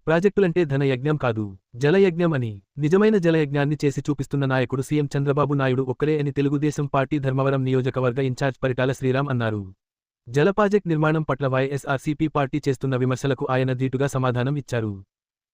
ప్రాజెక్టులంటే ధన యజ్ఞం కాదు, జలయజ్ఞం అని నిజమైన జలయజ్ఞాన్ని చేసి చూపిస్తున్న నాయకుడు సీఎం చంద్రబాబు నాయుడు ఒక్కరే అని తెలుగుదేశం పార్టీ ధర్మవరం నియోజకవర్గ ఇన్ఛార్జ్ పరిటాల శ్రీరామ్ అన్నారు. జల ప్రాజెక్ట్ నిర్మాణం పట్ల వైఎస్ఆర్సీపీ పార్టీ చేస్తున్న విమర్శలకు ఆయన ధీటుగా సమాధానం ఇచ్చారు.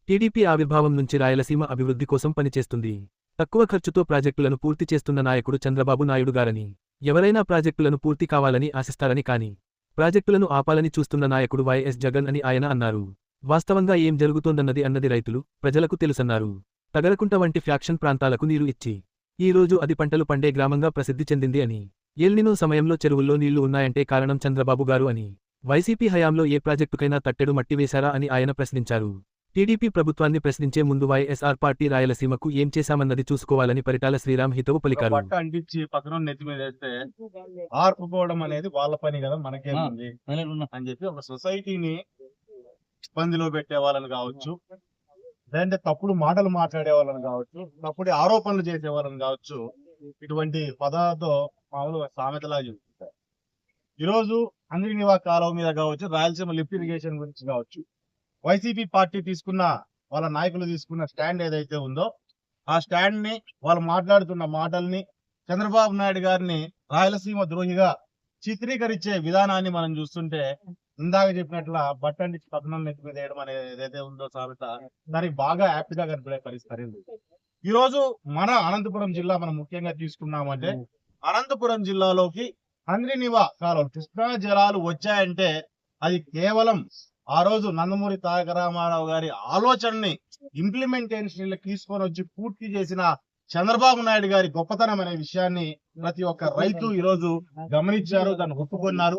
టీడీపీ ఆవిర్భావం నుంచి రాయలసీమ అభివృద్ధి కోసం పనిచేస్తుంది. తక్కువ ఖర్చుతో ప్రాజెక్టులను పూర్తి చేస్తున్న నాయకుడు చంద్రబాబు నాయుడు గారని, ఎవరైనా ప్రాజెక్టులను పూర్తి కావాలని ఆశిస్తారని కానీ ప్రాజెక్టులను ఆపాలని చూస్తున్న నాయకుడు వైఎస్ జగన్ అని ఆయన అన్నారు. వాస్తవంగా ఏం జరుగుతోందన్నది రైతులు, ప్రజలకు తెలుసన్నారు. తగరకుంట వంటి ఫ్యాక్షన్ ప్రాంతాలకు నీరు ఇచ్చి ఈ రోజు అది పంటలు పండే గ్రామంగా ప్రసిద్ధి చెందింది అని, ఎల్నినో సమయంలో చెరువుల్లో నీళ్లు ఉన్నాయంటే కారణం చంద్రబాబు గారు అని, వైసీపీ హయాంలో ఏ ప్రాజెక్టుకైనా తట్టెడు మట్టి వేశారా అని ఆయన ప్రశ్నించారు. టీడీపీ ప్రభుత్వాన్ని ప్రశ్నించే ముందు వైఎస్ఆర్ పార్టీ రాయలసీమకు ఏం చేశామన్నది చూసుకోవాలని పరిటాల శ్రీరామ్ హితవు పలికారు. ఆర్పుకోవడం అనేది వాళ్ళ పని కదా, మనకేముంది అని చెప్పి ఒక సొసైటీని ఇబ్బందిలో పెట్టే వాళ్ళని కావచ్చు, లేదంటే తప్పుడు మాటలు మాట్లాడే వాళ్ళని కావచ్చు, తప్పుడు ఆరోపణలు చేసే వాళ్ళని కావచ్చు, ఇటువంటి పదాలతో మామూలుగా సామెతలా చెప్తుంటారు. ఈరోజు అంద్రినివా కాలువ మీద కావచ్చు, రాయలసీమ లిఫ్ట్ ఇరిగేషన్ గురించి కావచ్చు, వైసీపీ పార్టీ తీసుకున్న, వాళ్ళ నాయకులు తీసుకున్న స్టాండ్ ఏదైతే ఉందో ఆ స్టాండ్ ని, వాళ్ళు మాట్లాడుతున్న మాటల్ని, చంద్రబాబు నాయుడు గారిని రాయలసీమ ద్రోహిగా చిత్రీకరించే విధానాన్ని మనం చూస్తుంటే, ఇందాక చెప్పినట్ల బట్టండి పతనం నెత్తి మీద వేయడం అనేది ఏదైతే ఉందో సామెత, దానికి బాగా యాప్ట్ గా కనిపడే పరిస్థితి. ఈ రోజు మన అనంతపురం జిల్లా మనం ముఖ్యంగా తీసుకున్నామంటే, అనంతపురం జిల్లాలోకి అంద్రినివా కాలువ కృష్ణా జలాలు వచ్చాయంటే అది కేవలం ఆ రోజు నందమూరి తారక రామారావు గారి ఆలోచనని ఇంప్లిమెంటేషన్ తీసుకొని వచ్చి పూర్తి చేసిన చంద్రబాబు నాయుడు గారి గొప్పతనం అనే విషయాన్ని ప్రతి ఒక్క రైతు ఈ రోజు గమనించారు, దాన్ని ఒప్పుకున్నారు.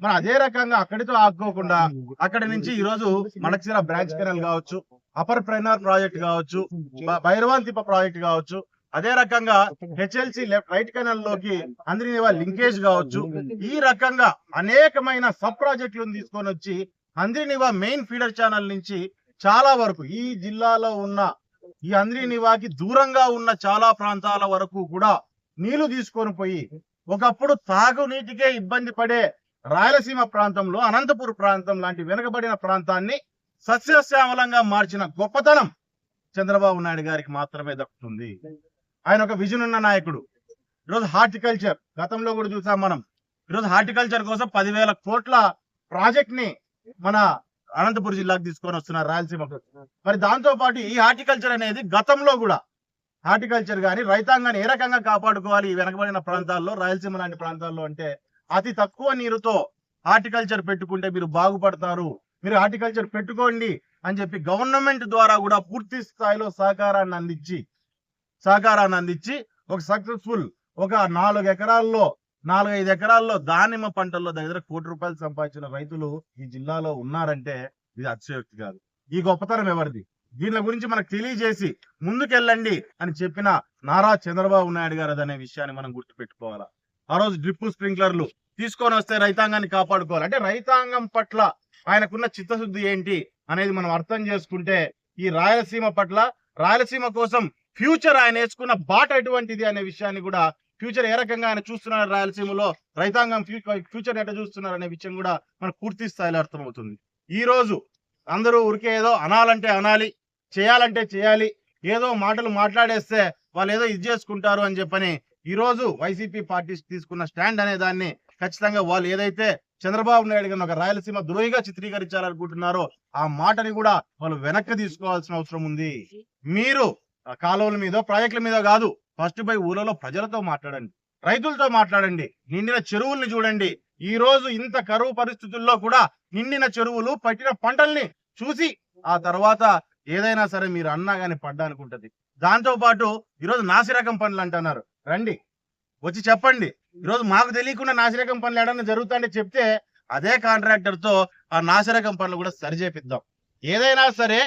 మరి అదే రకంగా అక్కడితో ఆపుకోకుండా అక్కడి నుంచి ఈ రోజు మడకశిర బ్రాంచ్ కెనాల్ కావచ్చు, అపర్ ప్రైనర్ ప్రాజెక్ట్ కావచ్చు, భైరవాంతిప ప్రాజెక్ట్ కావచ్చు, అదే రకంగా హెచ్ఎల్సి రైట్ కెనాల్ లోకి అంద్రినివా లింకేజ్ కావచ్చు, ఈ రకంగా అనేకమైన సబ్ ప్రాజెక్టులను తీసుకొని వచ్చి అంద్రినివా మెయిన్ ఫీడర్ ఛానల్ నుంచి చాలా వరకు ఈ జిల్లాలో ఉన్న ఈ అంద్రినివాకి దూరంగా ఉన్న చాలా ప్రాంతాల వరకు కూడా నీళ్లు తీసుకొని పోయి, ఒకప్పుడు తాగునీటికే ఇబ్బంది పడే రాయలసీమ ప్రాంతంలో అనంతపురం ప్రాంతం లాంటి వెనుకబడిన ప్రాంతాన్ని సస్యశ్యామలంగా మార్చిన గొప్పతనం చంద్రబాబు నాయుడు గారికి మాత్రమే దక్కుతుంది. ఆయన ఒక విజన్ ఉన్న నాయకుడు. ఈరోజు హార్టికల్చర్ గతంలో కూడా చూసాం మనం. ఈరోజు హార్టికల్చర్ కోసం 10,000 కోట్ల ప్రాజెక్ట్ ని మన అనంతపురం జిల్లాకు తీసుకొని వస్తున్నారు రాయలసీమకు. మరి దాంతో పాటు ఈ హార్టికల్చర్ అనేది గతంలో కూడా హార్టికల్చర్ గాని రైతాంగాన్ని ఏ రకంగా కాపాడుకోవాలి ఈ వెనకబడిన ప్రాంతాల్లో, రాయలసీమ లాంటి ప్రాంతాల్లో అంటే అతి తక్కువ నీరుతో హార్టికల్చర్ పెట్టుకుంటే మీరు బాగుపడతారు, మీరు హార్టికల్చర్ పెట్టుకోండి అని చెప్పి గవర్నమెంట్ ద్వారా కూడా పూర్తి స్థాయిలో సహకారాన్ని అందించి ఒక సక్సెస్ఫుల్ ఒక 4-5 ఎకరాల్లో దానిమ్మ పంటల్లో దగ్గర ₹1 కోటి సంపాదించిన రైతులు ఈ జిల్లాలో ఉన్నారంటే ఇది అతిశయోక్తి కాదు. ఈ గొప్పతనం ఎవరిది? దీని గురించి మనకు తెలియజేసి ముందుకెళ్ళండి అని చెప్పిన నారా చంద్రబాబు నాయుడు గారు అనే విషయాన్ని మనం గుర్తుపెట్టుకోవాలా. ఆ రోజు డ్రిప్ స్ప్రింక్లర్లు తీసుకొని వస్తే రైతాంగాన్ని కాపాడుకోవాలి అంటే రైతాంగం పట్ల ఆయనకున్న చిత్తశుద్ధి ఏంటి అనేది మనం అర్థం చేసుకుంటే, ఈ రాయలసీమ పట్ల, రాయలసీమ కోసం ఫ్యూచర్ ఆయన వేసుకున్న బాట ఎటువంటిది అనే విషయాన్ని కూడా, ఫ్యూచర్ ఏ రకంగా ఆయన చూస్తున్నారు, రాయలసీమలో రైతాంగం ఫ్యూచర్ ఎట్లా చూస్తున్నారు అనే విషయం కూడా మనకు పూర్తి స్థాయిలో అర్థమవుతుంది. ఈ రోజు అందరూ ఊరికే ఏదో అనాలంటే అనాలి, చేయాలంటే చేయాలి, ఏదో మాటలు మాట్లాడేస్తే వాళ్ళు ఏదో ఇది చేసుకుంటారు అని చెప్పని ఈ రోజు వైసీపీ పార్టీ తీసుకున్న స్టాండ్ అనే దాన్ని ఖచ్చితంగా వాళ్ళు ఏదైతే చంద్రబాబు నాయుడు గారిని ఒక రాయలసీమ ద్రోహిగా చిత్రీకరించాలనుకుంటున్నారో ఆ మాటని కూడా వాళ్ళు వెనక్కి తీసుకోవాల్సిన అవసరం ఉంది. మీరు కాలువల మీద, ప్రాజెక్టుల మీద కాదు, ఫస్ట్ పోయి ఊళ్ళలో ప్రజలతో మాట్లాడండి, రైతులతో మాట్లాడండి, నిండిన చెరువుల్ని చూడండి. ఈ రోజు ఇంత కరువు పరిస్థితుల్లో కూడా నిండిన చెరువులు, పట్టిన పంటల్ని చూసి ఆ తర్వాత ఏదైనా సరే మీరు అన్నా గానీ పడ్డానుకుంటది. దాంతో పాటు ఈరోజు నాసిరకం పనులు అంటున్నారు, రండి వచ్చి చెప్పండి. ఈరోజు మాకు తెలియకుండా నాసిరకం పనులు ఏడన్నా జరుగుతాయంటే చెప్తే అదే కాంట్రాక్టర్ తో ఆ నాసిరకం పనులు కూడా సరిచేపిద్దాం. ఏదైనా సరే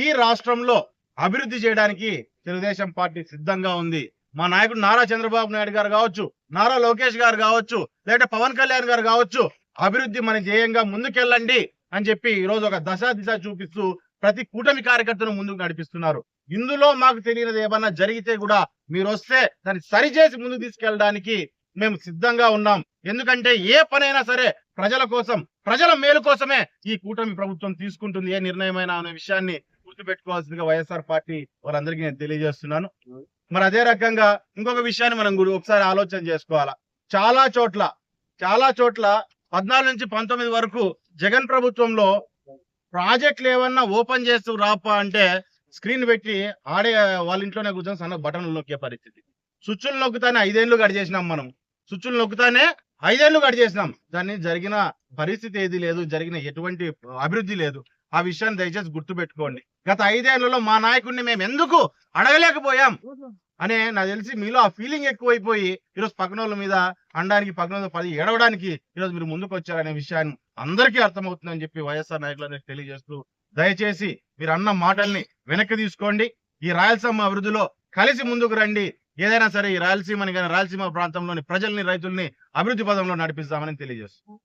ఈ రాష్ట్రంలో అభివృద్ధి చేయడానికి తెలుగుదేశం పార్టీ సిద్ధంగా ఉంది. మా నాయకుడు నారా చంద్రబాబు నాయుడు గారు కావచ్చు, నారా లోకేష్ గారు కావచ్చు, లేదంటే పవన్ కళ్యాణ్ గారు కావచ్చు, అభివృద్ధి మన ధ్యేయంగా ముందుకెళ్ళండి అని చెప్పి ఈ రోజు ఒక దిశ చూపిస్తూ ప్రతి కూటమి కార్యకర్తను ముందుకు నడిపిస్తున్నారు. ఇందులో మాకు తెలియనిది ఏమన్నా జరిగితే కూడా మీరు వస్తే దాన్ని సరిచేసి ముందుకు తీసుకెళ్ళడానికి మేము సిద్ధంగా ఉన్నాం. ఎందుకంటే ఏ పనైనా సరే ప్రజల కోసం, ప్రజల మేలు కోసమే ఈ కూటమి ప్రభుత్వం తీసుకుంటుంది ఏ నిర్ణయమైనా అనే విషయాన్ని గుర్తుపెట్టుకోవాల్సిందిగా వైఎస్ఆర్ పార్టీ వారందరికీ నేను తెలియజేస్తున్నాను. మరి అదే రకంగా ఇంకొక విషయాన్ని మనం ఒకసారి ఆలోచన చేసుకోవాలా. చాలా చోట్ల 14 నుంచి 19 వరకు జగన్ ప్రభుత్వంలో ప్రాజెక్టులు ఏమన్నా ఓపెన్ చేస్తూ రాపా అంటే స్క్రీన్ పెట్టి ఆడే వాళ్ళ ఇంట్లోనే కూర్చొని సన్న బటన్లు నొక్కే పరిస్థితి. స్విచ్లు నొక్కుతానే 5 ఏళ్ళు గడిచేసినాం మనం. స్విచ్లు నొక్కుతానే 5 ఏళ్ళు గడిచేసినాం. దాన్ని జరిగిన పరిస్థితి ఏది లేదు, జరిగిన ఎటువంటి అభివృద్ధి లేదు. ఆ విషయాన్ని దయచేసి గుర్తుపెట్టుకోండి. గత 5 ఏళ్లలో మా నాయకుడిని మేము ఎందుకు అడగలేకపోయాం అనే నాకు తెలిసి మీలో ఆ ఫీలింగ్ ఎక్కువైపోయి ఈరోజు పక్కన వాళ్ళ మీద అనడానికి, పక్కన 10 ఏడవడానికి ఈరోజు మీరు ముందుకు వచ్చారనే విషయాన్ని అందరికీ అర్థమవుతుందని చెప్పి వైఎస్ఆర్ నాయకులందరికీ తెలియజేస్తూ, దయచేసి మీరు అన్న మాటల్ని వెనక్కి తీసుకోండి. ఈ రాయలసీమ అభివృద్ధిలో కలిసి ముందుకు రండి. ఏదైనా సరే ఈ రాయలసీమని కానీ రాయలసీమ ప్రాంతంలోని ప్రజల్ని, రైతుల్ని అభివృద్ధి పదంలో నడిపిస్తామని తెలియజేస్తాం.